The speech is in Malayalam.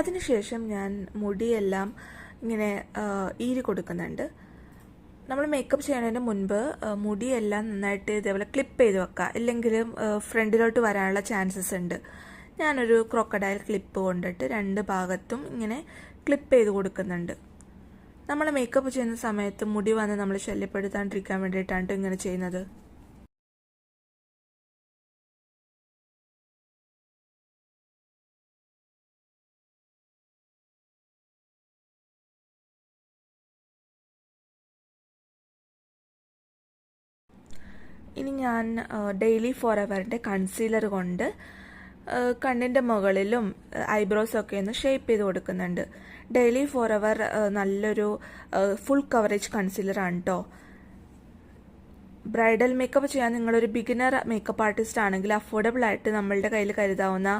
അതിനുശേഷം ഞാൻ മുടിയെല്ലാം ഇങ്ങനെ ഈരി കൊടുക്കുന്നുണ്ട്. നമ്മൾ മേക്കപ്പ് ചെയ്യുന്നതിന് മുൻപ് മുടിയെല്ലാം നന്നായിട്ട് ഇതേപോലെ ക്ലിപ്പ് ചെയ്ത് വെക്കുക, ഇല്ലെങ്കിലും ഫ്രണ്ടിലോട്ട് വരാനുള്ള ചാൻസസ് ഉണ്ട്. ഞാനൊരു ക്രോക്കഡൈൽ ക്ലിപ്പ് കൊണ്ടിട്ട് 2 ഭാഗത്തും ഇങ്ങനെ ക്ലിപ്പ് ചെയ്ത് കൊടുക്കുന്നുണ്ട്. നമ്മൾ മേക്കപ്പ് ചെയ്യുന്ന സമയത്ത് മുടി വന്ന് നമ്മൾ ശല്യപ്പെടുത്താണ്ടിരിക്കാൻ വേണ്ടിയിട്ടാണ് ഇങ്ങനെ ചെയ്യുന്നത്. ഇനി ഞാൻ ഡെയിലി ഫോർ എവറിൻ്റെ കൺസീലർ കൊണ്ട് കണ്ണിൻ്റെ മുകളിലും ഐബ്രോസൊക്കെ ഒന്ന് ഷേപ്പ് ചെയ്ത് കൊടുക്കുന്നുണ്ട്. ഡെയിലി ഫോർ എവർ നല്ലൊരു ഫുൾ കവറേജ് കൺസീലറാണ് കേട്ടോ. ബ്രൈഡൽ മേക്കപ്പ് ചെയ്യാൻ നിങ്ങളൊരു ബിഗിനർ മേക്കപ്പ് ആർട്ടിസ്റ്റ് ആണെങ്കിൽ അഫോർഡബിൾ ആയിട്ട് നമ്മളുടെ കയ്യിൽ കരുതാവുന്ന